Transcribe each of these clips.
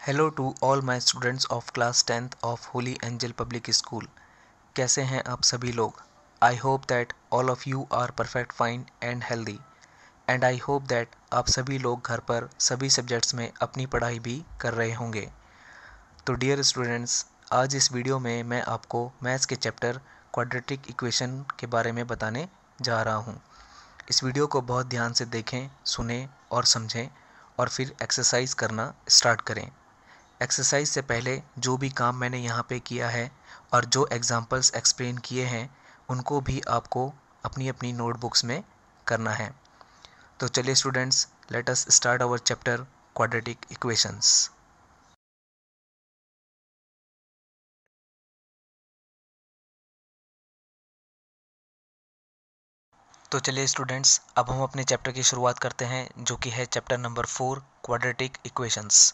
Hello to all my students of class 10th of Holy Angel Public School. कैसे हैं आप सभी लोग? I hope that all of you are perfect fine and healthy and I hope that आप सभी लोग घर पर सभी सब्जेक्ट्स में अपनी पढ़ाई भी कर रहे होंगे। तो डियर स्टूडेंट्स, आज इस वीडियो में मैं आपको मैथ्स के चैप्टर क्वाड्रेटिक इक्वेशन के बारे में बताने जा रहा हूँ। इस वीडियो को बहुत ध्यान से देखें, सुनें और समझें और फिर एक्सरसाइज करना स्टार्ट करें। एक्सरसाइज से पहले जो भी काम मैंने यहाँ पे किया है और जो एग्जांपल्स एक्सप्लेन किए हैं उनको भी आपको अपनी अपनी नोटबुक्स में करना है। तो चलिए students, let us start our chapter quadratic equations. तो चलिए स्टूडेंट्स, अब हम अपने चैप्टर की शुरुआत करते हैं, जो कि है चैप्टर नंबर 4 क्वाड्रेटिक इक्वेशंस।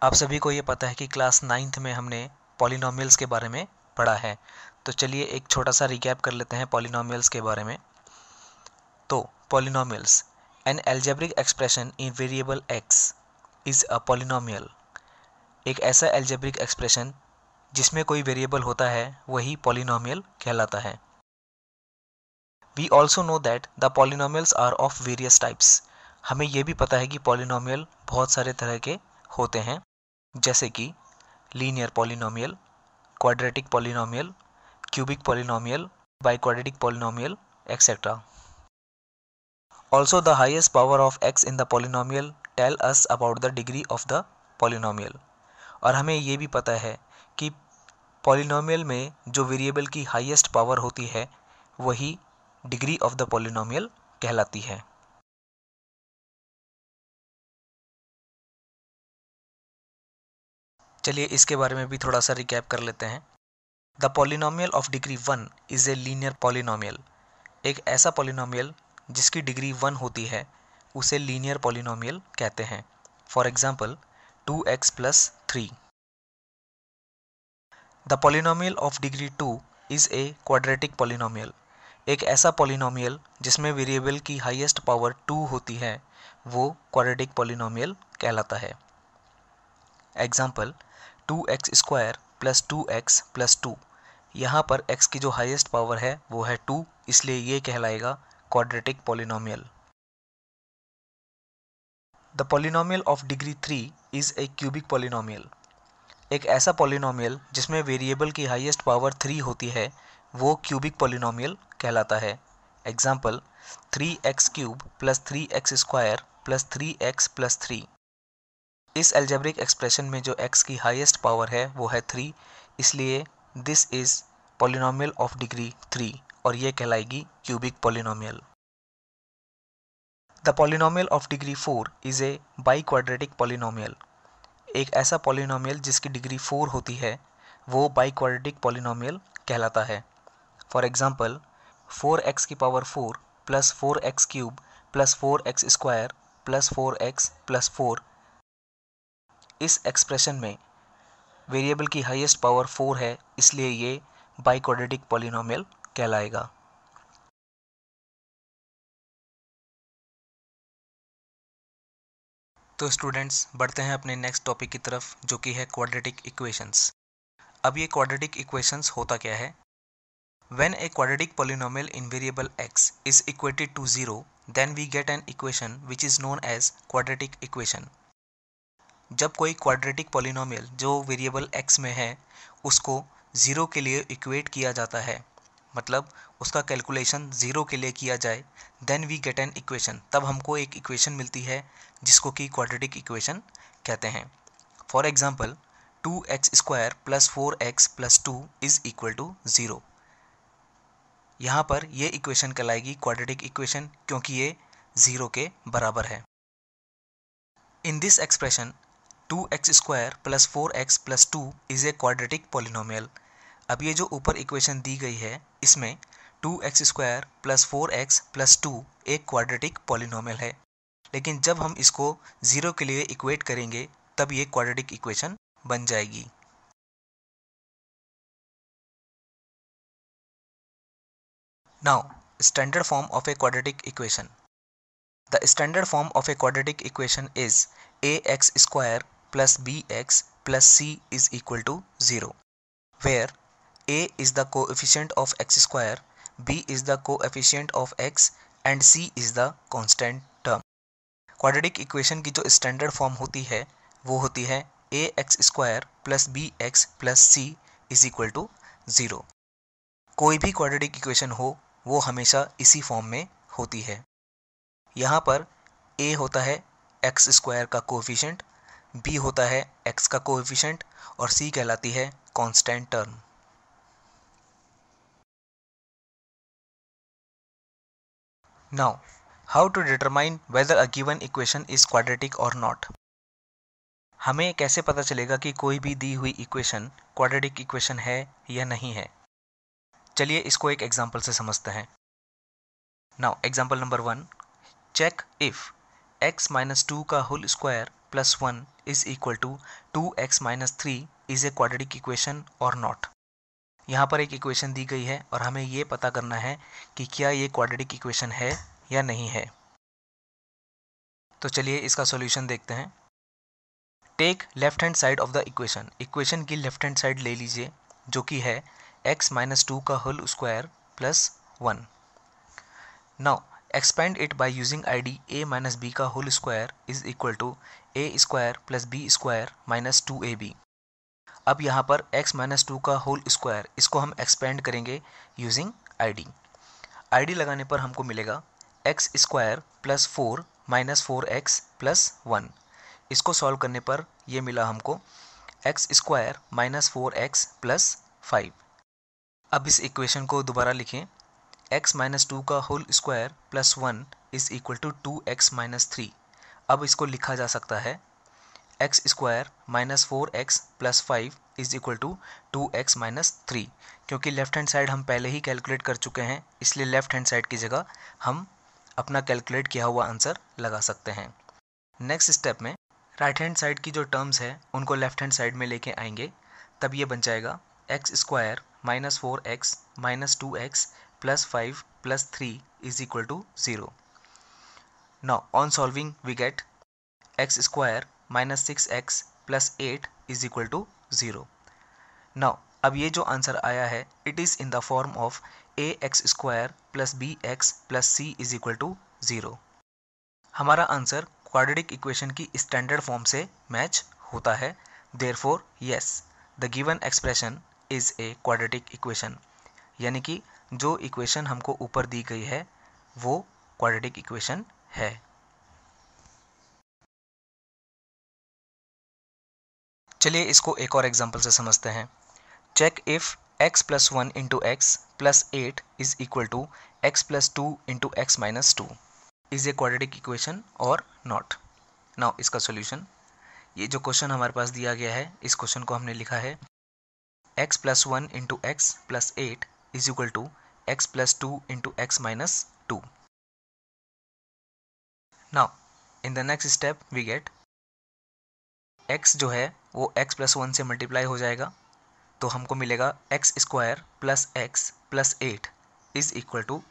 आप सभी को ये पता है कि क्लास 9th में हमने पॉलिनोमियल्स के बारे में पढ़ा है। तो चलिए एक छोटा सा रिकैप कर लेते हैं पॉलिनोमियल्स के बारे में। तो polynomials, an algebraic expression in variable x is a polynomial. एक ऐसा एल्जेब्रिक एक्सप्रेशन जिसमें कोई वेरिएबल होता है वही पॉलिनोमियल कहलाता है। We also know that the polynomials are of various types. हमें यह भी पता है कि पॉलिनोमियल बहुत सारे तरह के होते हैं, जैसे कि linear polynomial, quadratic polynomial, cubic polynomial, biquadratic polynomial, etcetera. Also, the highest power of x in the polynomial tell us about the degree of the polynomial। और हमें ये भी पता है कि पॉलिनोमियल में जो वेरिएबल की हाईएस्ट पावर होती है वही डिग्री ऑफ द पॉलिनोमियल कहलाती है। चलिए इसके बारे में भी थोड़ा सा रिकैप कर लेते हैं। The polynomial of degree 1 is a linear polynomial. एक ऐसा पॉलिनोमियल जिसकी डिग्री 1 होती है उसे लीनियर पॉलिनोमियल कहते हैं। For example 2x plus 3। The polynomial of degree 2 is a quadratic polynomial. एक ऐसा पॉलिनोमियल जिसमें वेरिएबल की हाईएस्ट पावर 2 होती है वो क्वाड्रेटिक पॉलिनोमियल कहलाता है। Example 2x square plus 2x plus 2। यहाँ पर x की जो हाईएस्ट पावर है वो है 2, इसलिए ये कहलाएगा quadratic polynomial. The polynomial of degree 3 is A cubic polynomial. एक ऐसा पॉलिनोमियल जिसमें वेरिएबल की हाईएस्ट पावर 3 होती है वो क्यूबिक पॉलिनोमियल कहलाता है। Example 3x cube plus 3x square plus 3x plus 3। इस एल्जेब्रिक एक्सप्रेशन में जो x की हाईएस्ट पावर है वो है 3, इसलिए this is polynomial of degree 3 और ये कहलाएगी cubic polynomial. The polynomial of degree 4 is a biquadratic polynomial. एक ऐसा पॉलिनोमियल जिसकी डिग्री 4 होती है वो बाइक्वाड्रेटिक पॉलिनोमियल कहलाता है। फॉर एग्जाम्पल 4x की power 4 plus 4x cube plus 4x square plus 4x plus 4। इस एक्सप्रेशन में वेरिएबल की हाईएस्ट पावर 4 है, इसलिए ये बाइक्वाड्रेटिक पॉलिनोमियल कहलाएगा। तो स्टूडेंट्स, बढ़ते हैं अपने नेक्स्ट टॉपिक की तरफ, जो कि है क्वाड्रेटिक इक्वेशंस। अब ये क्वाड्रेटिक इक्वेशंस होता क्या है? When a quadratic polynomial in variable x is equated to 0, then we get an equation which is known as quadratic equation. जब कोई क्वाड्रेटिक पॉलिनोमियल जो वेरिएबल x में है उसको 0 के लिए इक्वेट किया जाता है, मतलब उसका कैलकुलेशन 0 के लिए किया जाए, then we get an equation. तब हमको एक इक्वेशन मिलती है जिसको कि क्वाड्रेटिक इक्वेशन कहते हैं। For example 2x square plus 4x plus 2 is equal to 0। यहाँ पर ये इक्वेशन कहलाएगी क्वाड्रेटिक इक्वेशन क्योंकि ये 0 के बराबर है। In this expression 2x square plus 4x plus 2 is a quadratic polynomial. अब ये जो ऊपर इक्वेशन दी गई है इसमें 2x square plus 4x plus 2 एक क्वाड्रेटिक पॉलिनोमियल है, लेकिन जब हम इसको 0 के लिए इक्वेट करेंगे तब ये क्वाड्रेटिक इक्वेशन बन जाएगी। Now standard form of A quadratic equation. The standard form of a quadratic equation is ax square plus bx plus c is equal to 0, where a is the coefficient of x square, b is the coefficient of x and c is the constant term. Quadratic equation की जो standard form होती है वो होती है A x square plus B x plus C is equal to 0। कोई भी quadratic equation हो वो हमेशा इसी फॉर्म में होती है। यहाँ पर a होता है एक्स स्क्वायर का कोएफिशिएंट, b होता है x का कोएफिशिएंट और c कहलाती है constant term. Now how to determine whether a given equation is quadratic और नॉट। हमें कैसे पता चलेगा कि कोई भी दी हुई इक्वेशन क्वाड्रेटिक इक्वेशन है या नहीं है। चलिए इसको एक एग्जांपल से समझते हैं। Now example number 1, check if x minus 2 का whole square plus 1 is equal to 2x minus 3 is a quadratic equation और नॉट। यहाँ पर एक इक्वेशन दी गई है और हमें ये पता करना है कि क्या ये क्वाड्रेटिक इक्वेशन है या नहीं है। तो चलिए इसका सॉल्यूशन देखते हैं। Take left hand side of the equation. Equation की लेफ्ट हैंड साइड ले लीजिए जो कि है x माइनस 2 का whole square plus 1। Now expand it by using ID a minus b का whole square is equal to a square plus b square minus 2ab। अब यहाँ पर x माइनस 2 का होल स्क्वायर इसको हम एक्सपेंड करेंगे using ID लगाने पर हमको मिलेगा x square plus 4 minus 4x plus 1। इसको सॉल्व करने पर ये मिला हमको x square minus 4x plus 5। अब इस इक्वेशन को दोबारा लिखें। x माइनस 2 का whole square plus 1 is equal to 2x minus 3। अब इसको लिखा जा सकता है x square minus 4x plus 5 is equal to 2x minus 3। क्योंकि लेफ्ट हैंड साइड हम पहले ही कैलकुलेट कर चुके हैं इसलिए लेफ्ट हैंड साइड की जगह हम अपना कैलकुलेट किया हुआ आंसर लगा सकते हैं। नेक्स्ट स्टेप में राइट हैंड साइड की जो टर्म्स है उनको लेफ्ट हैंड साइड में लेके आएंगे, तब ये बन जाएगा x square minus 4x minus 2x plus 5 plus 3 is equal to 0। Now on solving we get x square minus 6x plus 8 is equal to 0। Now अब ये जो आंसर आया है it is in the form of a x square plus B x plus C is equal to 0। हमारा answer quadratic equation की standard form से match होता है। Therefore yes, the given expression is a quadratic equation, यानी कि जो equation हमको ऊपर दी गई है वो क्वाड्रेटिक इक्वेशन है। चलिए इसको एक और एग्जांपल से समझते हैं। Check if x plus 1 into x plus 8 is equal to x plus 2 into x minus 2 is a quadratic equation और नॉट। नाउ इसका सॉल्यूशन, ये जो क्वेश्चन हमारे पास दिया गया है इस क्वेश्चन को हमने लिखा है x plus 1 into x plus 8 is equal to x plus 2 into x minus 2। Now in the next step we get x जो है वो x प्लस 1 से मल्टीप्लाई हो जाएगा तो हमको मिलेगा x square plus x plus 8 is equal to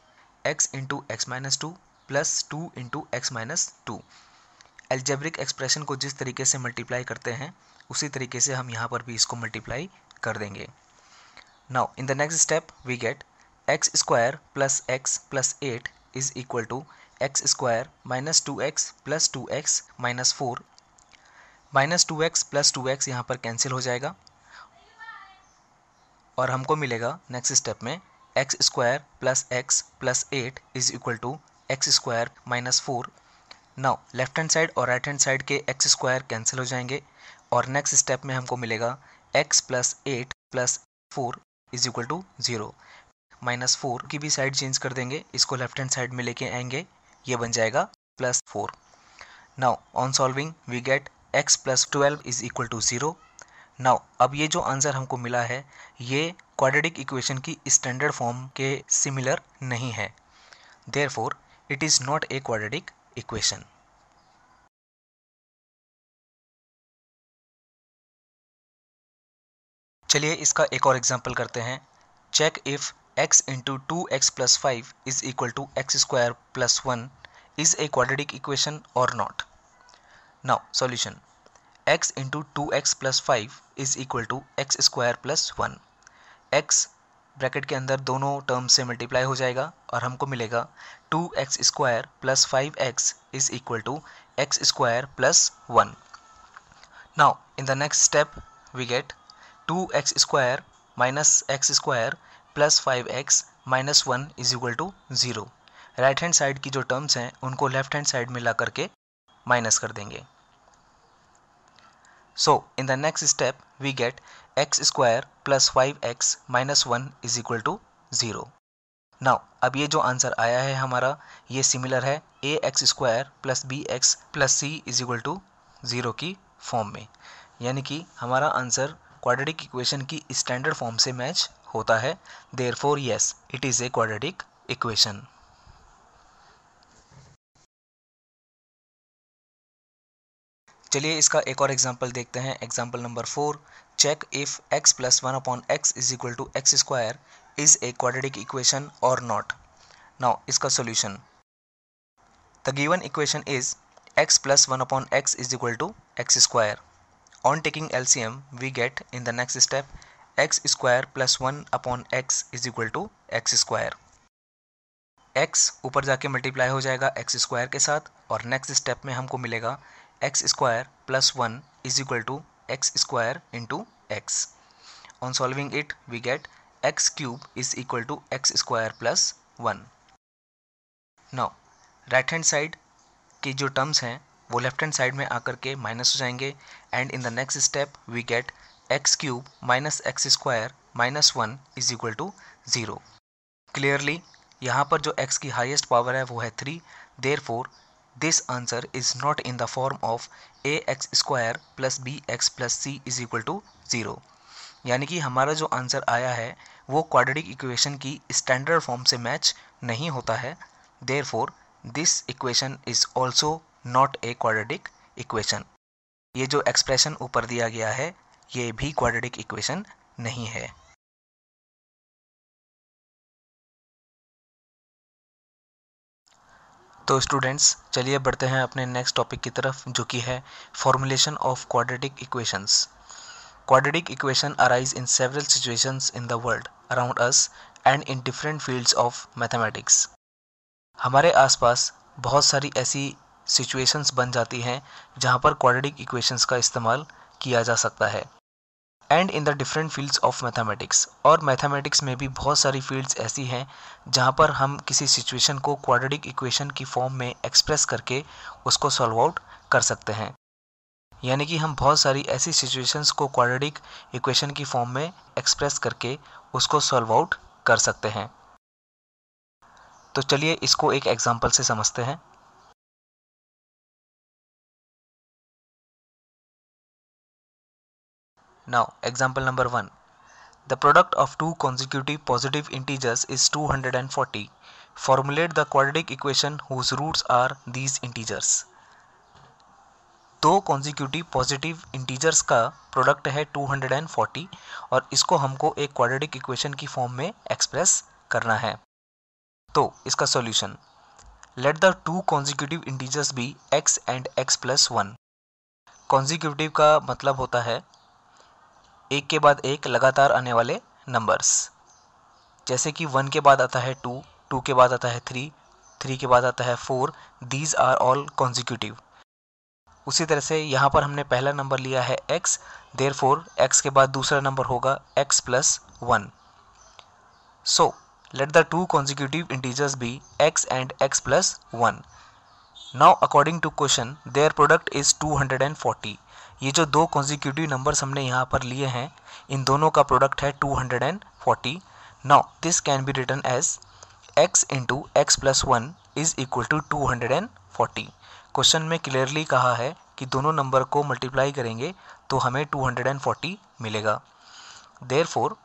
x into x minus 2 plus 2 into x minus 2। Algebraic expression को जिस तरीके से मल्टीप्लाई करते हैं उसी तरीके से हम यहाँ पर भी इसको मल्टीप्लाई कर देंगे। Now in the next step we get x square plus x plus 8 is equal to x square minus 2x plus 2x minus 4। Minus 2x plus 2x यहाँ पर कैंसिल हो जाएगा और हमको मिलेगा नेक्स्ट स्टेप में x square plus x plus 8 is equal to x square minus 4। Now left hand side और right hand side के एक्स स्क्वायर कैंसिल हो जाएंगे और नेक्स्ट स्टेप में हमको मिलेगा x plus 8 plus 4 is equal to 0। Minus 4 की भी साइड चेंज कर देंगे, इसको लेफ्ट हैंड साइड में लेके आएंगे, ये बन जाएगा plus 4। Now on solving we get x plus 12 is equal to 0। Now अब ये जो आंसर हमको मिला है ये क्वाड्रेटिक इक्वेशन की स्टैंडर्ड फॉर्म के सिमिलर नहीं है, therefore it is not a quadratic equation. चलिए इसका एक और एग्जांपल करते हैं। Check if x into 2x plus 5 is equal to x square plus 1 is a quadratic equation और not. Now solution, x into 2x plus 5 is equal to x square plus 1। x bracket के अंदर दोनों term से multiply हो जाएगा और हमको मिलेगा 2x square plus 5x is equal to x square plus 1। Now in the next step we get 2x square minus x square plus 5x minus 1 is equal to 0। Right hand side की जो terms हैं उनको left hand side में ला करके minus कर देंगे। So in the next step we get x square plus 5x minus 1 is equal to 0। Now अब ये जो आंसर आया है हमारा ये सिमिलर है A x square plus B x plus C is equal to 0 की फॉर्म में, यानी कि हमारा आंसर क्वाड्रेटिक इक्वेशन की स्टैंडर्ड फॉर्म से मैच होता है। Therefore yes it is a quadratic equation. चलिए इसका एक और एग्जांपल देखते हैं। Example number 4, check if x plus 1 upon x is equal to x square is a quadratic equation और नॉट। नाउ इसका solution, the given equation is x plus 1 upon x is equal to x square. On taking LCM we get in the next step x square plus 1 upon x is equal to x square. x ऊपर जाके multiply हो जाएगा x square के साथ और next step में हमको मिलेगा x square plus 1 is equal to x square into x. On solving it we get x cube is equal to x square plus 1। Now right hand side की जो terms हैं वो लेफ्ट हैंड साइड में आकर के minus हो जाएंगे and in the next step we get x cube minus x square minus 1 is equal to 0। Clearly यहाँ पर जो x की हाईएस्ट पावर है वो है 3। Therefore this answer is not in the form of a x square plus B x plus C is equal to 0, यानी कि हमारा जो आंसर आया है वो क्वाड्रेटिक इक्वेशन की स्टैंडर्ड फॉर्म से मैच नहीं होता है। Therefore this equation is also not a quadratic equation. ये जो एक्सप्रेशन ऊपर दिया गया है ये भी क्वाड्रेटिक इक्वेशन नहीं है। तो स्टूडेंट्स चलिए बढ़ते हैं अपने नेक्स्ट टॉपिक की तरफ जो कि है formulation of quadratic equations. Quadratic equation arise in several situations in the world around us and in different fields of mathematics. हमारे आसपास बहुत सारी ऐसी सिचुएशंस बन जाती हैं जहां पर क्वाड्रेटिक इक्वेशंस का इस्तेमाल किया जा सकता है and in the different fields of mathematics. और मैथमेटिक्स में भी बहुत सारी फील्ड्स ऐसी हैं जहां पर हम किसी सिचुएशन को क्वाड्रेटिक इक्वेशन की फॉर्म में एक्सप्रेस करके उसको सॉल्व आउट कर सकते हैं, यानी कि हम बहुत सारी ऐसी सिचुएशंस को क्वाड्रेटिक इक्वेशन की फॉर्म में एक्सप्रेस करके उसको सॉल्व आउट कर सकते हैं। तो चलिए इसको एक एग्जांपल से समझते हैं। Now example number 1, the product of two consecutive positive integers is 240. Formulate the quadratic equation whose roots are these integers. दो कॉन्जिक्यूटिव पॉजिटिव इंटीजर्स का प्रोडक्ट है 240 और इसको हमको एक क्वाड्रेटिक इक्वेशन की फॉर्म में एक्सप्रेस करना है। तो इसका solution, let the two consecutive integers be x and x plus 1। Consecutive का मतलब होता है एक के बाद एक लगातार आने वाले नंबर्स, जैसे कि 1 के बाद आता है 2, 2 के बाद आता है 3, 3 के बाद आता है 4। These are all consecutive. उसी तरह से यहाँ पर हमने पहला नंबर लिया है x, देयरफॉर x के बाद दूसरा नंबर होगा x plus 1। So let the two consecutive integers be x and x plus 1। Now according to question their product is 240। ये जो दो कॉन्जिक्यूटिव नंबर्स हमने यहाँ पर लिए हैं इन दोनों का प्रोडक्ट है 240। Now this can be written as x into x plus 1 is equal to 240। Question में क्लियरली कहा है कि दोनों नंबर को मल्टीप्लाई करेंगे तो हमें 240 मिलेगा। Therefore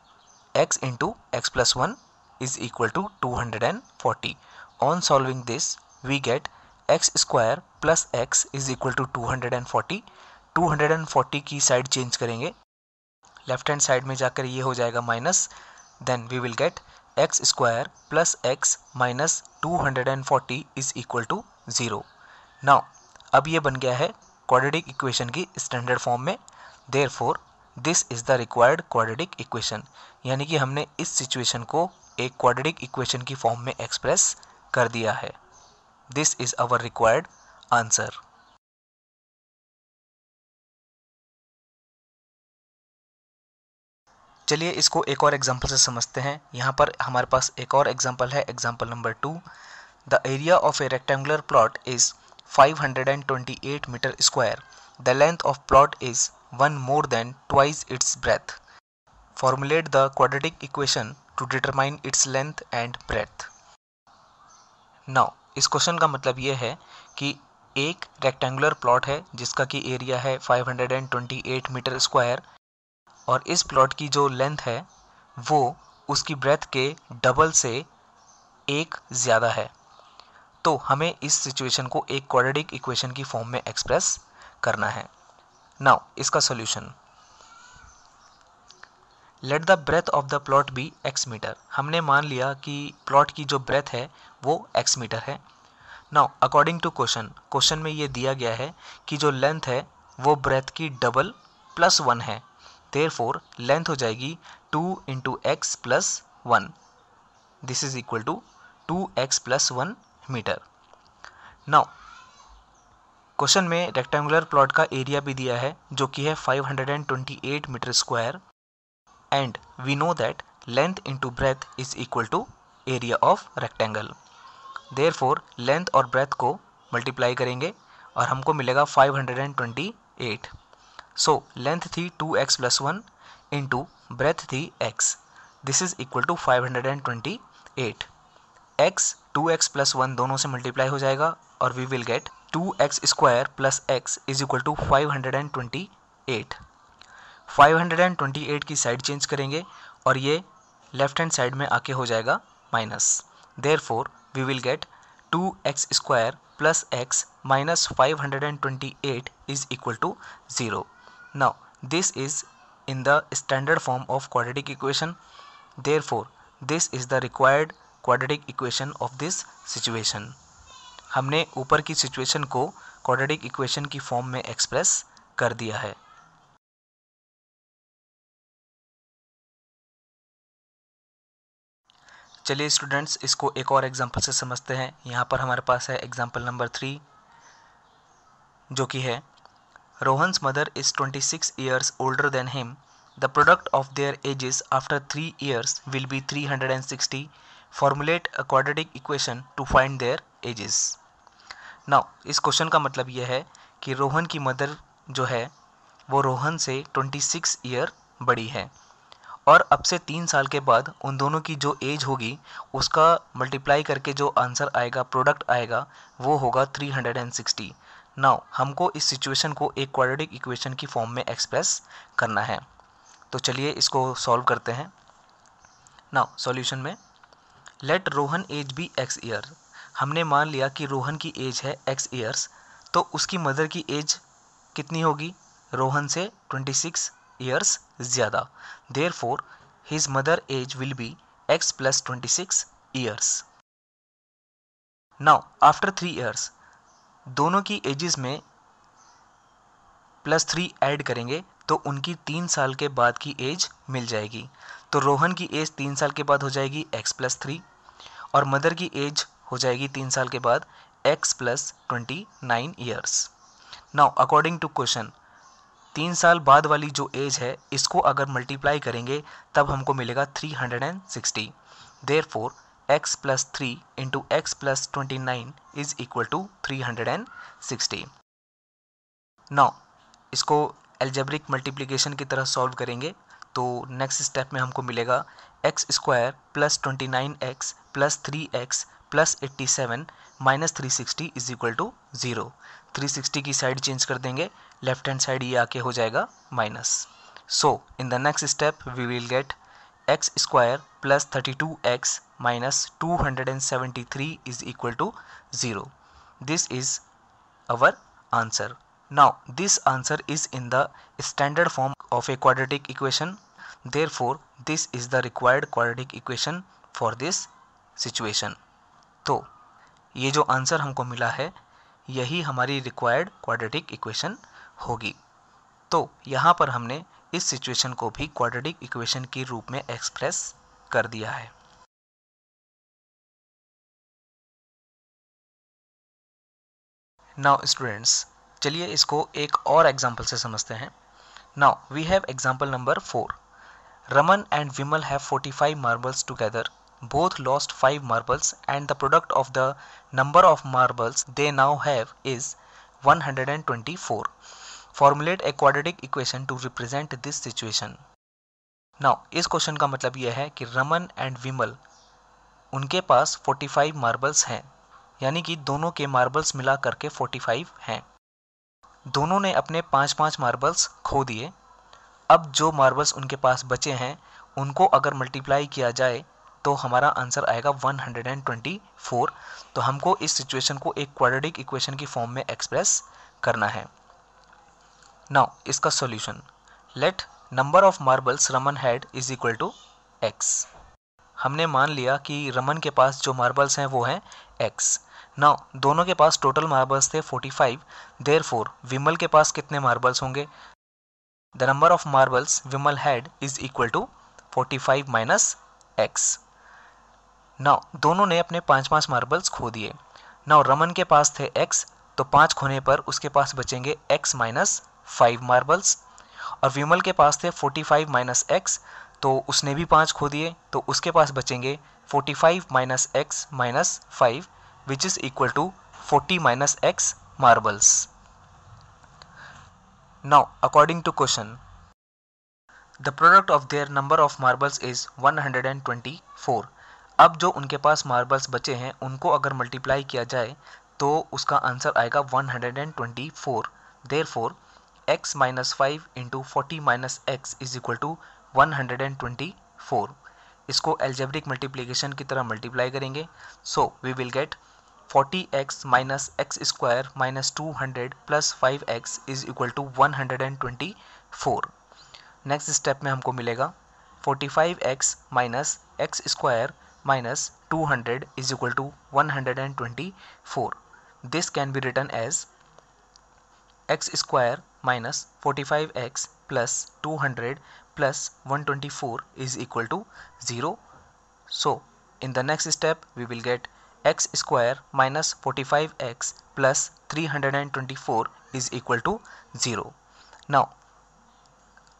x into x plus 1 is equal to 240। On solving this we get x square plus x is equal to 240। 240 की साइड चेंज करेंगे, लेफ्ट हैंड साइड में जाकर ये हो जाएगा minus, then we will get x square plus x minus 240 is equal to 0। Now अब ये बन गया है क्वाड्रेटिक इक्वेशन की स्टैंडर्ड फॉर्म में। Therefore this is the required quadratic equation, यानी कि हमने इस सिचुएशन को एक क्वाड्रेटिक इक्वेशन की फॉर्म में एक्सप्रेस कर दिया है। This is our required answer. चलिए इसको एक और एग्जांपल से समझते हैं। यहाँ पर हमारे पास एक और एग्जांपल है, example number 2। The area of a rectangular plot is 528 metre square. The length of plot is 1 more than twice its breadth. Formulate the quadratic equation to determine its length and breadth. Now, इस question का मतलब ये है कि एक rectangular plot है जिसका कि एरिया है 528 मीटर स्क्वायर, और इस प्लॉट की जो लेंथ है वो उसकी ब्रेथ के डबल से एक ज़्यादा है। तो हमें इस सिचुएशन को एक क्वाड्रेटिक इक्वेशन की फॉर्म में एक्सप्रेस करना है। नाउ इसका solution, let the breadth of the plot be x metre. हमने मान लिया कि प्लॉट की जो ब्रेथ है वो x मीटर है। नाउ अकॉर्डिंग टू क्वेश्चन में ये दिया गया है कि जो लेंथ है वो ब्रेथ की डबल प्लस 1 है। देयरफॉर लेंथ हो जाएगी 2 × x + 1। This is equal to 2x + 1 metre. Now question में रेक्टेंगुलर प्लॉट का एरिया भी दिया है जो कि है 528 metre square, and we know that length into breadth is equal to area of rectangle. Therefore length और ब्रेथ को मल्टीप्लाई करेंगे और हमको मिलेगा 528। सो लेंथ थी 2x + 1 इंटू ब्रेथ थी x। This is equal to 528। x 2x + 1 दोनों से मल्टीप्लाई हो जाएगा और we will get 2x² + x is equal to 528। 528 की साइड चेंज करेंगे और ये लेफ्ट हैंड साइड में आके हो जाएगा minus. Therefore we will get 2x² + x - 528 is equal to 0। Now this is in the standard form of quadratic equation. Therefore this is the required quadratic equation of this situation. हमने ऊपर की situation को quadratic equation की form में express कर दिया है। चलिए स्टूडेंट्स इसको एक और एग्जांपल से समझते हैं। यहाँ पर हमारे पास है एग्जांपल नंबर 3 जो कि है Rohan's mother is 26 years older than him. The product of their ages after 3 years will be 360. Formulate a quadratic equation to find their ages. Now, इस क्वेश्चन का मतलब यह है कि रोहन की मदर जो है वो रोहन से 26 ईयर बड़ी है, और अब से 3 साल के बाद उन दोनों की जो एज होगी उसका मल्टीप्लाई करके जो आंसर आएगा, प्रोडक्ट आएगा, वो होगा 360। नाउ हमको इस सिचुएशन को एक क्वाड्रेटिक इक्वेशन की फॉर्म में एक्सप्रेस करना है। तो चलिए इसको सॉल्व करते हैं। नाउ सॉल्यूशन में let Rohan age be x year. हमने मान लिया कि रोहन की एज है x ईयर्स, तो उसकी मदर की एज कितनी होगी? रोहन से 26 ईयर्स ज़्यादा। Therefore his mother age will be x + 26 years. Now after 3 years दोनों की एजेस में +3 ऐड करेंगे तो उनकी 3 साल के बाद की एज मिल जाएगी। तो रोहन की एज 3 साल के बाद हो जाएगी x + 3, और मदर की एज हो जाएगी 3 साल के बाद x + 29 years. Now according to question 3 साल बाद वाली जो एज है इसको अगर मल्टीप्लाई करेंगे तब हमको मिलेगा 360। Therefore x + 3 × x + 29 is equal to 360। Now इसको एल्जेब्रिक मल्टीप्लिकेशन की तरह सॉल्व करेंगे तो नेक्स्ट स्टेप में हमको मिलेगा x² + 29x + 3x + 87 - 360 is equal to 0। 360 की साइड चेंज कर देंगे, लेफ्ट हैंड साइड ये आके हो जाएगा minus. So in the next step we will get x² + 32x - 273 is equal to 0. This is our answer. Now this answer is in the standard form of a quadratic equation. Therefore this is the required quadratic equation for this situation. तो ये जो answer हमको मिला है यही हमारी required quadratic equation होगी। तो यहाँ पर हमने इस सिचुएशन को भी क्वाड्रेटिक इक्वेशन के रूप में एक्सप्रेस कर दिया है। नाउ स्टूडेंट्स, चलिए इसको एक और एग्जांपल से समझते हैं। Now we have example number 4। Raman and Vimal have 45 marbles together. Both lost 5 marbles and the product of the number of marbles they now have is 124. Formulate a quadratic equation to represent this situation. Now इस question का मतलब यह है कि Raman and विमल उनके पास 45 marbles हैं, यानी कि दोनों के मार्बल्स मिला करके 45 हैं। दोनों ने अपने 5-5 मार्बल्स खो दिए। अब जो मार्बल्स उनके पास बचे हैं उनको अगर मल्टीप्लाई किया जाए तो हमारा आंसर आएगा 124। तो हमको इस सिचुएशन को एक क्वाड्रेटिक इक्वेशन की फॉर्म में एक्सप्रेस करना है। नाउ इसका solution, let number of marbles Raman had is equal to x। हमने मान लिया कि रमन के पास जो मार्बल्स हैं वो हैं x। नाउ दोनों के पास टोटल मार्बल्स थे 45, देयरफॉर विमल के पास कितने मार्बल्स होंगे? The number of marbles Vimal had is equal to 45 minus x। Now दोनों ने अपने 5-5 मार्बल्स खो दिए। नाउ रमन के पास थे x, तो 5 खोने पर उसके पास बचेंगे x माइनस 5 मार्बल्स, और विमल के पास थे 45 माइनस x, तो उसने भी 5 खो दिए, तो उसके पास बचेंगे 45 minus x minus 5 which is equal to 40 minus x marbles. Now according to question, the product of their number of marbles is 124। अब जो उनके पास मार्बल्स बचे हैं उनको अगर मल्टीप्लाई किया जाए तो उसका आंसर आएगा 124। Therefore x minus 5 into 40 minus x is equal to 124। इसको एल्जेब्रिक मल्टीप्लिकेशन की तरह मल्टीप्लाई करेंगे, so we will get 40x minus x square minus 200 plus 5x is equal to 124। Next step में हमको मिलेगा 45x minus x square minus 200 is equal to 124. This can be written as x square minus 45x plus 200 plus 124 is equal to 0. So in the next step we will get x square minus 45x plus 324 is equal to 0. Now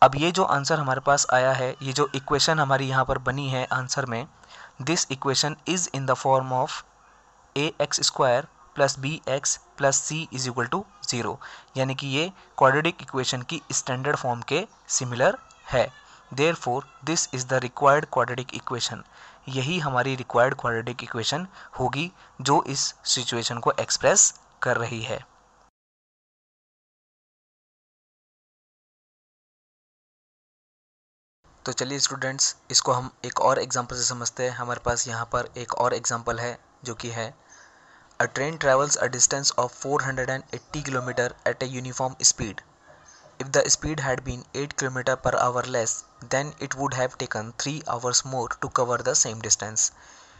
अब ये जो answer हमारे पास आया है, ये जो equation हमारी यहाँ पर बनी है आंसर में, this equation is in the form of ax square plus bx plus c is equal to 0, यानी कि ये क्वाड्रेटिक इक्वेशन की स्टैंडर्ड फॉर्म के सिमिलर है। Therefore this is the required quadratic equation. यही हमारी रिक्वायर्ड क्वाड्रेटिक इक्वेशन होगी जो इस सिचुएशन को एक्सप्रेस कर रही है। तो चलिए स्टूडेंट्स, इसको हम एक और एग्जांपल से समझते हैं। हमारे पास यहाँ पर एक और एग्जांपल है जो कि है a train travels a distance of 480 kilometre at a uniform speed. If the speed had been 8 kilometre per hour less than it would have taken 3 hours more to cover the same distance.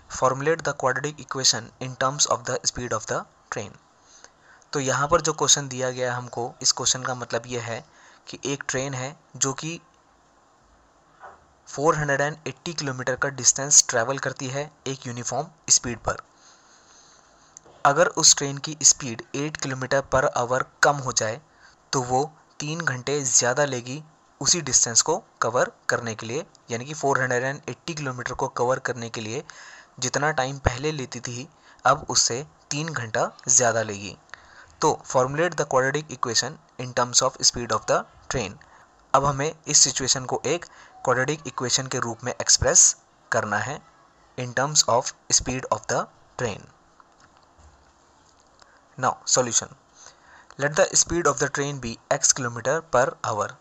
Formulate the quadratic equation in terms of the speed of the train. तो यहाँ पर जो question दिया गया है हमको, इस question का मतलब ये है कि एक ट्रेन है जो कि 480 किलोमीटर का डिस्टेंस ट्रैवल करती है एक यूनिफॉर्म स्पीड पर। अगर उस ट्रेन की स्पीड 8 किलोमीटर पर आवर कम हो जाए तो वो 3 घंटे ज़्यादा लेगी उसी डिस्टेंस को कवर करने के लिए, यानी कि 480 किलोमीटर को कवर करने के लिए जितना टाइम पहले लेती थी अब उससे 3 घंटा ज़्यादा लेगी। तो formulate the quadratic equation in terms of speed of the train. अब हमें इस सिचुएशन को एक क्वाड्रेटिक इक्वेशन के रूप में एक्सप्रेस करना है in terms of speed of the train. Now solution, let the speed of the train be x kilometre per hour.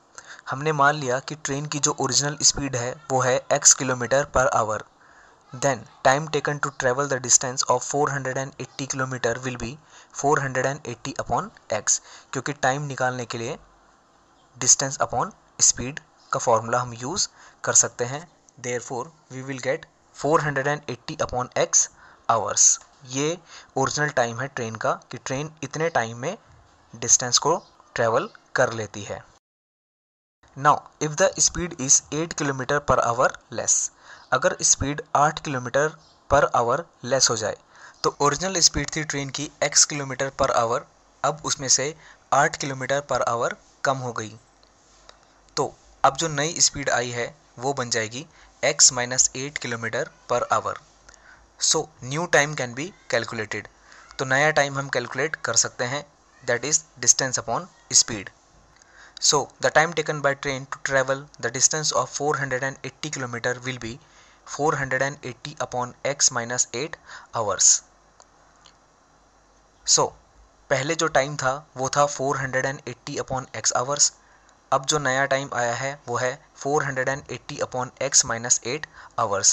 हमने मान लिया कि ट्रेन की जो ओरिजिनल स्पीड है वो है x kilometre per hour. Then time taken to travel the distance of 480 kilometre will be 480 upon x, क्योंकि टाइम निकालने के लिए डिस्टेंस अपॉन स्पीड का फॉर्मूला हम यूज़ कर सकते हैं। Therefore we will get 480 upon x hours. ये ओरिजिनल टाइम है ट्रेन का कि ट्रेन इतने टाइम में डिस्टेंस को ट्रेवल कर लेती है। Now if the speed is 8 kilometre per hour less, अगर speed 8 kilometre per hour less हो जाए तो ओरिजिनल स्पीड थी ट्रेन की x किलोमीटर पर आवर, अब उसमें से 8 किलोमीटर पर आवर कम हो गई, तो अब जो नई स्पीड आई है वो बन जाएगी x minus 8 kilometre per our. So new time can be calculated, तो नया टाइम हम कैलकुलेट कर सकते हैं, that is distance upon speed. So the time taken by train to travel the distance of 480 km will be 480 upon x minus 8 hours. So पहले जो time था वो था 480 upon x hours, अब जो नया टाइम आया है वो है 480 upon x minus 8 hours।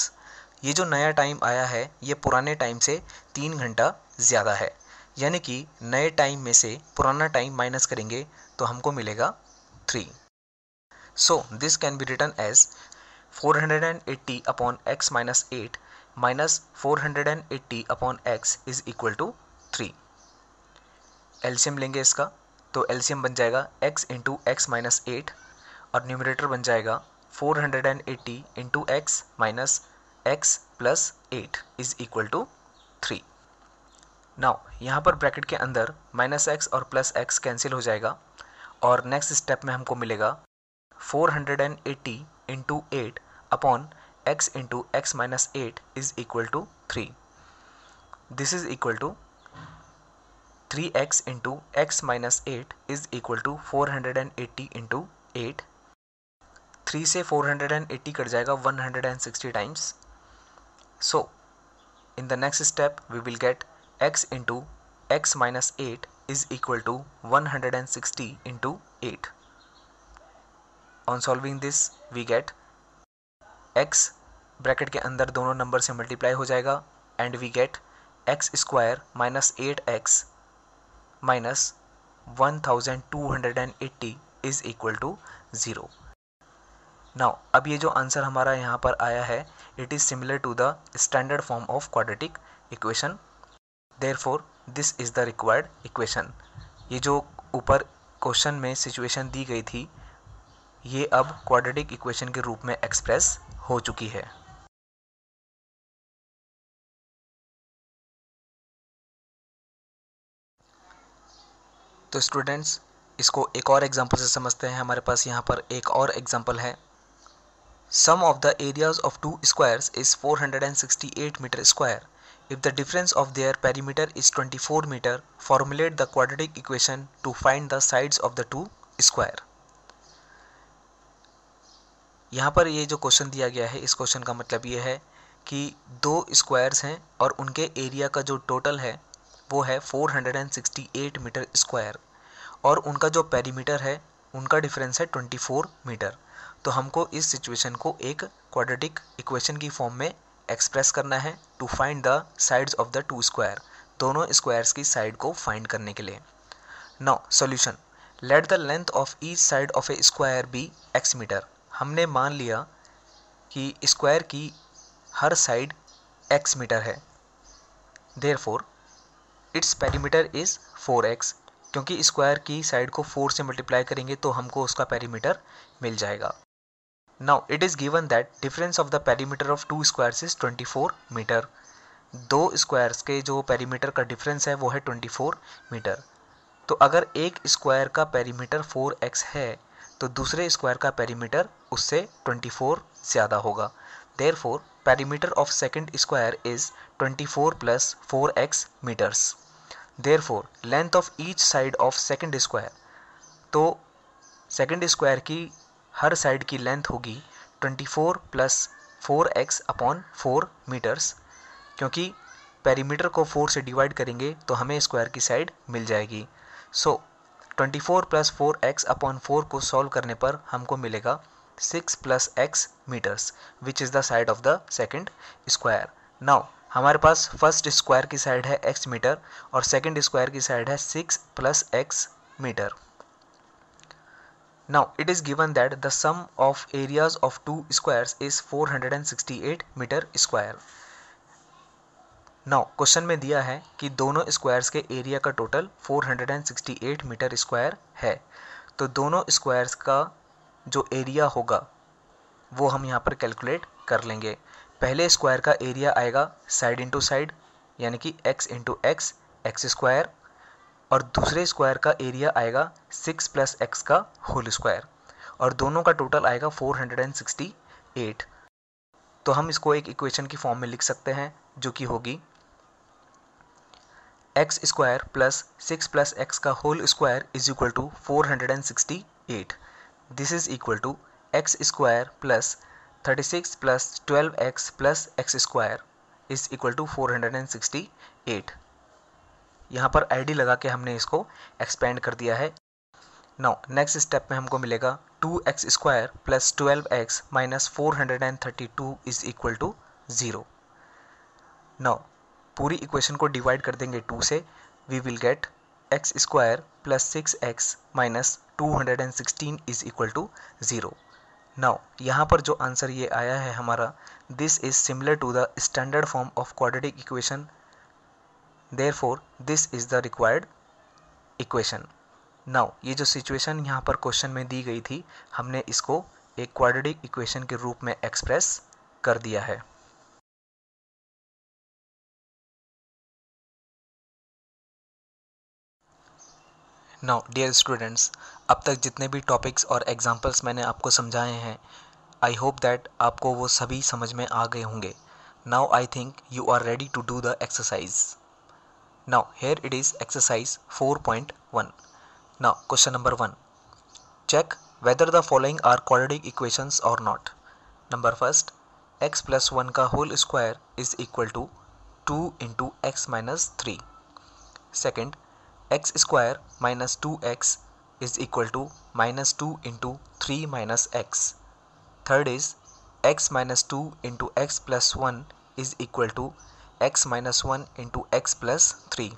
ये जो नया टाइम आया है ये पुराने टाइम से 3 घंटा ज़्यादा है, यानी कि नए टाइम में से पुराना टाइम माइनस करेंगे तो हमको मिलेगा 3. So this can be written as 480 upon x minus 8 minus 480 upon x is equal to 3. LCM लेंगे इसका तो एलसीएम बन जाएगा x इंटू एक्स माइनस 8 और न्यूमरेटर बन जाएगा 480 into x minus x plus 8 is equal to 3. Now यहाँ पर ब्रैकेट के अंदर माइनस एक्स और प्लस एक्स कैंसिल हो जाएगा और नेक्स्ट स्टेप में हमको मिलेगा 480 into 8 upon x into x minus 8 is equal to 3. This is equal to 3x into x minus 8 is equal to 480 into 8. 3 से 480 कट जाएगा 160 times. So in the next step we will get x into x minus 8 is equal to 160 into 8. On solving this we get x bracket के अंदर दोनों number से multiply हो जाएगा and we get x square minus 8x minus 1280 is equal to 0. Now अब ये जो answer हमारा यहाँ पर आया है it is similar to the standard form of quadratic equation. Therefore this is the required equation. ये जो ऊपर क्वेश्चन में सिचुएशन दी गई थी ये अब क्वाड्रेटिक इक्वेशन के रूप में एक्सप्रेस हो चुकी है. तो स्टूडेंट्स इसको एक और एग्जांपल से समझते हैं. हमारे पास यहाँ पर एक और एग्जांपल है. Sum of the areas of two squares is 468 metre square. If the difference of their perimeter is 24 meter, formulate the quadratic equation to find the sides of the two square. यहाँ पर ये जो question दिया गया है इस question का मतलब ये है कि दो स्क्वायर्स हैं और उनके एरिया का जो टोटल है वो है 468 मीटर स्क्वायर और उनका जो पेरीमीटर है उनका डिफरेंस है 24 मीटर. तो हमको इस सिचुएशन को एक क्वाड्रेटिक इक्वेशन की फॉर्म में एक्सप्रेस करना है to find the sides of the two square, दोनों स्क्वायर्स की साइड को फाइंड करने के लिए. Now solution. Let the length of each side of a square be x metre. हमने मान लिया कि स्क्वायर की हर साइड x मीटर है. Therefore its perimeter is 4x. क्योंकि स्क्वायर की साइड को 4 से मल्टीप्लाई करेंगे तो हमको उसका पेरीमीटर मिल जाएगा. Now it is given that difference of the perimeter of two squares is 24 metre. दो स्क्वायर्स के जो पेरीमीटर का डिफरेंस है वो है 24 मीटर. तो अगर एक स्क्वायर का पेरीमीटर 4x है तो दूसरे स्क्वायर का पेरीमीटर उससे 24 ज़्यादा होगा. Therefore perimeter of second square is 24 plus 4x meters. Therefore length of each side of second square. तो सेकेंड स्क्वायर की हर साइड की लेंथ होगी 24 प्लस 4x अपॉन 4 मीटर्स. क्योंकि पेरीमीटर को 4 से डिवाइड करेंगे तो हमें स्क्वायर की साइड मिल जाएगी. सो 24 प्लस 4x अपॉन 4 को सॉल्व करने पर हमको मिलेगा 6 plus x metres which is the side of the second square. Now हमारे पास फर्स्ट स्क्वायर की साइड है x मीटर और सेकेंड स्क्वायर की साइड है 6 plus x metre. Now it is given that the sum of areas of two squares is 468 meter square. Now question में दिया है कि दोनों स्क्वायर्स के एरिया का टोटल 468 मीटर स्क्वायर है। तो दोनों स्क्वायर्स का जो एरिया होगा वो हम यहाँ पर कैलकुलेट कर लेंगे। पहले स्क्वायर का एरिया आएगा साइड इंटू साइड, यानी कि x into x, x square, और दूसरे स्क्वायर का एरिया आएगा 6 प्लस एक्स का होल स्क्वायर, और दोनों का टोटल आएगा 468। तो हम इसको एक इक्वेशन की फॉर्म में लिख सकते हैं, जो कि होगी X square plus 6 plus X का whole square is equal to 468। This is equal to x square plus 36 plus 12x plus X square is equal to 468। यहाँ पर आईडी लगा के हमने इसको एक्सपेंड कर दिया है। नाउ नेक्स्ट स्टेप में हमको मिलेगा 2x square plus 12x minus 432 is equal to 0। Now पूरी इक्वेशन को डिवाइड कर देंगे 2 से, we will get x square plus 6x minus 216 is equal to 0। Now यहाँ पर जो आंसर ये आया है हमारा, this is similar to the standard form of quadratic equation, therefore this is the required equation. Now ये जो सिचुएशन यहाँ पर क्वेश्चन में दी गई थी, हमने इसको एक क्वाड्रेटिक इक्वेशन के रूप में एक्सप्रेस कर दिया है। नाउ डियर स्टूडेंट्स, अब तक जितने भी टॉपिक्स और एग्जांपल्स मैंने आपको समझाए हैं, आई होप दैट आपको वो सभी समझ में आ गए होंगे। Now I think you are ready to do the exercise. Now here it is exercise 4.1। Now question number 1, check whether the following are quadratic equations or not. Number first, x plus 1 का whole square is equal to 2 into x minus 3. Second, x square minus 2x is equal to minus 2 into 3 minus x. Third is x minus 2 into x plus 1 is equal to x minus 1 into x plus 3.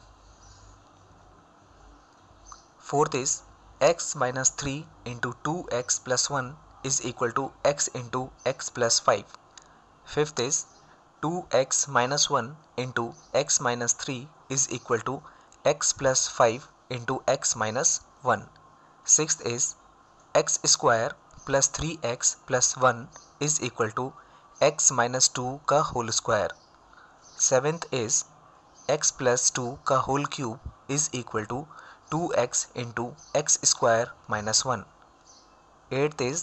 Fourth is x minus 3 into 2x plus 1 is equal to x into x plus 5. Fifth is 2x minus 1 into x minus 3 is equal to x plus 5 into x minus 1. Sixth is x square plus 3x plus 1 is equal to x minus 2 का whole square. Seventh is x plus 2 का whole cube is equal to 2x into x square minus 1. Eighth is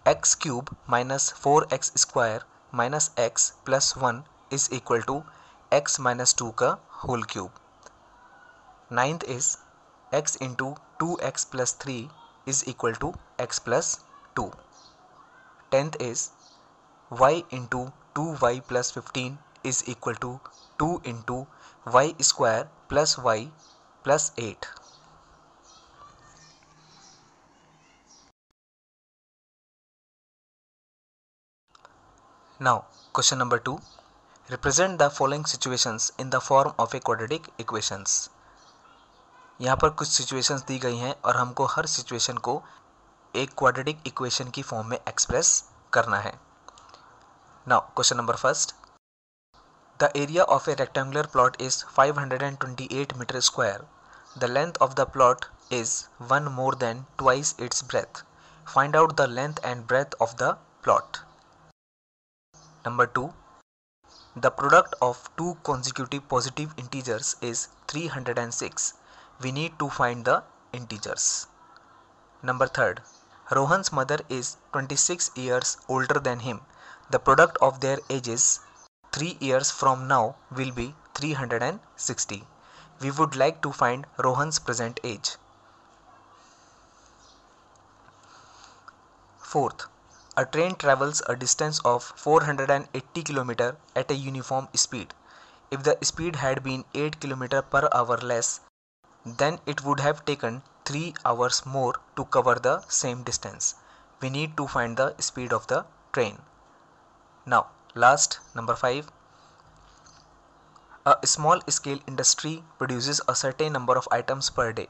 x cube minus 4x square minus x plus 1 is equal to x minus 2 का whole cube. Ninth is x into 2x plus 3 is equal to x plus 2. Tenth is y into 2y plus 15 is equal to 2 into y square plus y plus 8. Now question number 2, represent the following situations in the form of a quadratic equations. यहाँ पर कुछ situations दी गई हैं और हमको हर situation को एक quadratic equation की फॉर्म में एक्सप्रेस करना है। Now question number first, the area of a rectangular plot is 528 metre square. The length of the plot is 1 more than twice its breadth. Find out the length and breadth of the plot. Number 2, the product of two consecutive positive integers is 306. We need to find the integers. Number 3, Rohan's mother is 26 years older than him. The product of their ages 3 years from now will be 360. We would like to find Rohan's present age. Fourth, a train travels a distance of 480 km at a uniform speed. If the speed had been 8 km per hour less, then it would have taken 3 hours more to cover the same distance. We need to find the speed of the train. Now, last, number 5. A small scale industry produces a certain number of items per day.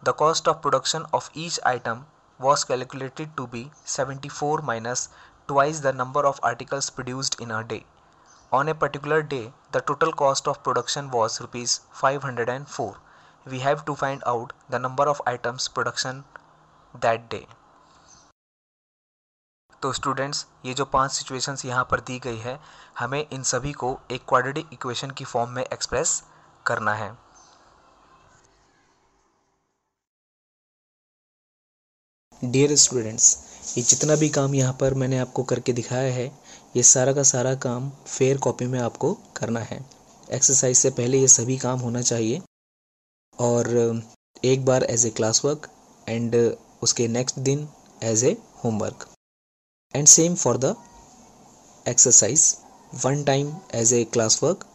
The cost of production of each item was calculated to be 74 minus twice the number of articles produced in a day. On a particular day, the total cost of production was rupees 504. We have to find out the number of items production that day. तो students, ये जो 5 situations यहाँ पर दी गई है, हमें इन सभी को एक क्वाड्रेटिक इक्वेशन की फॉर्म में एक्सप्रेस करना है। डियर स्टूडेंट्स, ये जितना भी काम यहाँ पर मैंने आपको करके दिखाया है, ये सारा का सारा काम फेयर कॉपी में आपको करना है। एक्सरसाइज से पहले ये सभी काम होना चाहिए और एक बार as a class work and उसके नेक्स्ट दिन as a homework, and same for the exercise, 1 time as a class work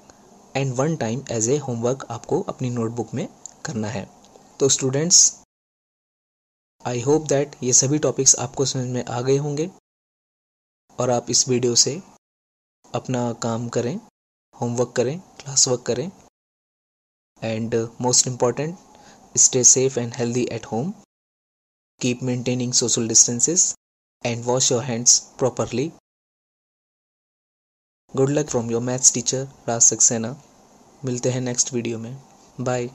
and 1 time as a homework आपको अपनी नोटबुक में करना है। तो स्टूडेंट्स, आई होप दैट ये सभी टॉपिक्स आपको समझ में आ गए होंगे और आप इस वीडियो से अपना काम करें, होमवर्क करें, क्लास वर्क करें, and most important, stay safe and healthy at home, keep maintaining social distances and wash your hands properly. Good luck from your maths teacher Raj Saxena. मिलते हैं नेक्स्ट वीडियो में। बाय।